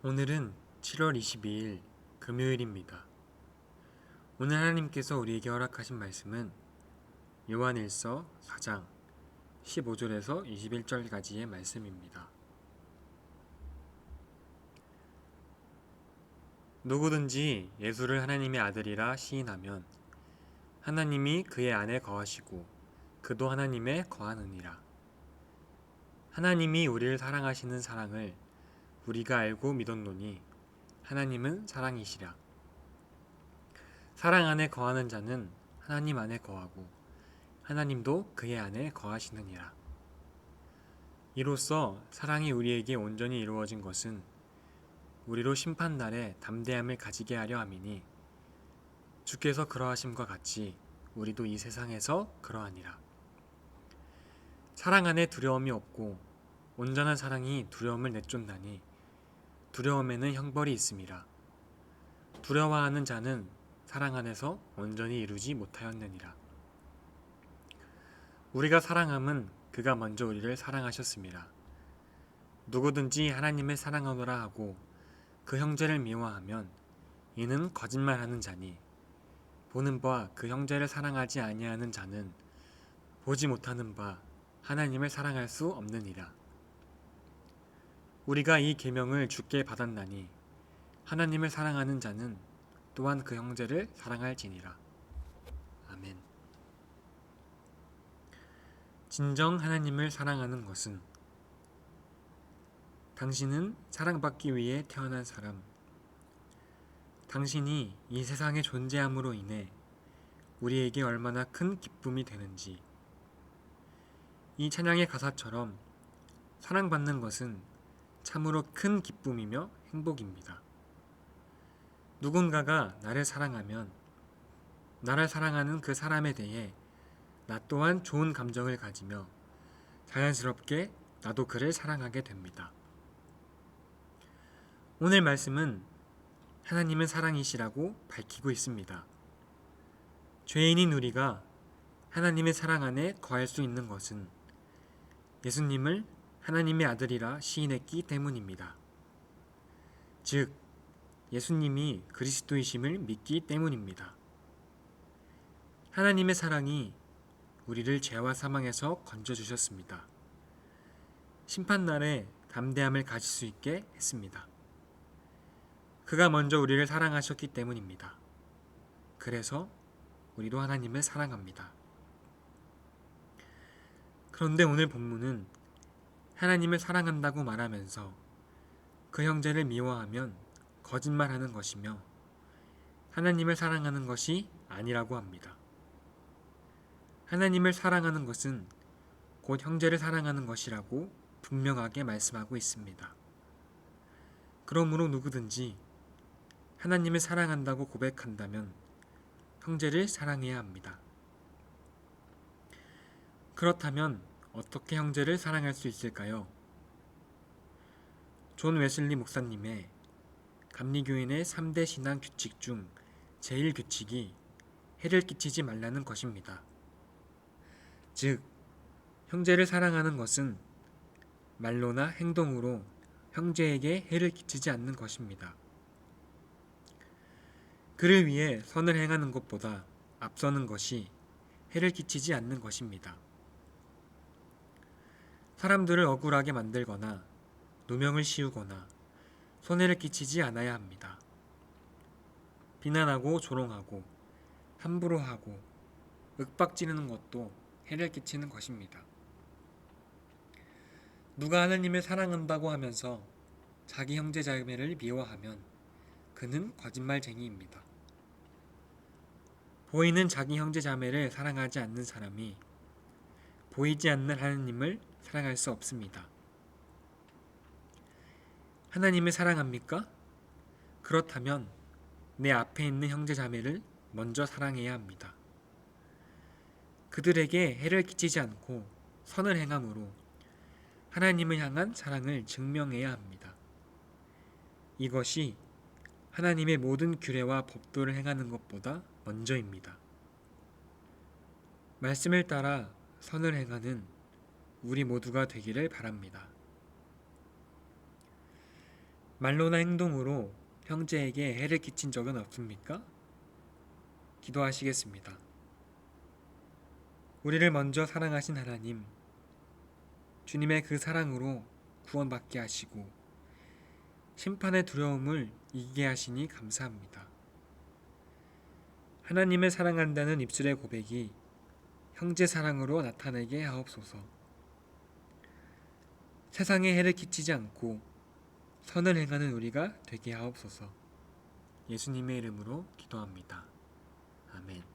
오늘은 7월 22일 금요일입니다. 오늘 하나님께서 우리에게 허락하신 말씀은 요한일서 4장 15절에서 21절까지의 말씀입니다. 누구든지 예수를 하나님의 아들이라 시인하면 하나님이 그의 안에 거하시고 그도 하나님에 거하느니라. 하나님이 우리를 사랑하시는 사랑을 우리가 알고 믿었노니 하나님은 사랑이시라. 사랑 안에 거하는 자는 하나님 안에 거하고 하나님도 그의 안에 거하시느니라. 이로써 사랑이 우리에게 온전히 이루어진 것은 우리로 심판날에 담대함을 가지게 하려 함이니 주께서 그러하심과 같이 우리도 이 세상에서 그러하니라. 사랑 안에 두려움이 없고 온전한 사랑이 두려움을 내쫓나니 두려움에는 형벌이 있음이라. 두려워하는 자는 사랑 안에서 온전히 이루지 못하였느니라. 우리가 사랑함은 그가 먼저 우리를 사랑하셨음이라. 누구든지 하나님을 사랑하노라 하고 그 형제를 미워하면 이는 거짓말하는 자니 보는 바 그 형제를 사랑하지 아니하는 자는 보지 못하는 바 하나님을 사랑할 수 없느니라. 우리가 이 계명을 주께 받았나니 하나님을 사랑하는 자는 또한 그 형제를 사랑할지니라. 아멘. 진정 하나님을 사랑하는 것은 당신은 사랑받기 위해 태어난 사람, 당신이 이 세상에 존재함으로 인해 우리에게 얼마나 큰 기쁨이 되는지, 이 찬양의 가사처럼 사랑받는 것은 참으로 큰 기쁨이며 행복입니다. 누군가가 나를 사랑하면 나를 사랑하는 그 사람에 대해 나 또한 좋은 감정을 가지며 자연스럽게 나도 그를 사랑하게 됩니다. 오늘 말씀은 하나님은 사랑이시라고 밝히고 있습니다. 죄인인 우리가 하나님의 사랑 안에 거할 수 있는 것은 예수님을 하나님의 아들이라 시인했기 때문입니다. 즉, 예수님이 그리스도이심을 믿기 때문입니다. 하나님의 사랑이 우리를 죄와 사망에서 건져주셨습니다. 심판날에 담대함을 가질 수 있게 했습니다. 그가 먼저 우리를 사랑하셨기 때문입니다. 그래서 우리도 하나님을 사랑합니다. 그런데 오늘 본문은 하나님을 사랑한다고 말하면서 그 형제를 미워하면 거짓말하는 것이며 하나님을 사랑하는 것이 아니라고 합니다. 하나님을 사랑하는 것은 곧 형제를 사랑하는 것이라고 분명하게 말씀하고 있습니다. 그러므로 누구든지 하나님을 사랑한다고 고백한다면 형제를 사랑해야 합니다. 그렇다면 어떻게 형제를 사랑할 수 있을까요? 존 웨슬리 목사님의 감리교인의 3대 신앙 규칙 중 제일 규칙이 해를 끼치지 말라는 것입니다. 즉, 형제를 사랑하는 것은 말로나 행동으로 형제에게 해를 끼치지 않는 것입니다. 그를 위해 선을 행하는 것보다 앞서는 것이 해를 끼치지 않는 것입니다. 사람들을 억울하게 만들거나 누명을 씌우거나 손해를 끼치지 않아야 합니다. 비난하고 조롱하고 함부로 하고 윽박지르는 것도 해를 끼치는 것입니다. 누가 하나님을 사랑한다고 하면서 자기 형제 자매를 미워하면 그는 거짓말쟁이입니다. 보이는 자기 형제 자매를 사랑하지 않는 사람이 보이지 않는 하나님을 사랑할 수 없습니다. 하나님을 사랑합니까? 그렇다면 내 앞에 있는 형제 자매를 먼저 사랑해야 합니다. 그들에게 해를 끼치지 않고 선을 행함으로 하나님을 향한 사랑을 증명해야 합니다. 이것이 하나님의 모든 규례와 법도를 행하는 것보다 먼저입니다. 말씀을 따라 선을 행하는 우리 모두가 되기를 바랍니다. 말로나 행동으로 형제에게 해를 끼친 적은 없습니까? 기도하시겠습니다. 우리를 먼저 사랑하신 하나님, 주님의 그 사랑으로 구원받게 하시고 심판의 두려움을 이기게 하시니 감사합니다. 하나님을 사랑한다는 입술의 고백이 형제 사랑으로 나타내게 하옵소서. 세상에 해를 끼치지 않고 선을 행하는 우리가 되게 하옵소서. 예수님의 이름으로 기도합니다. 아멘.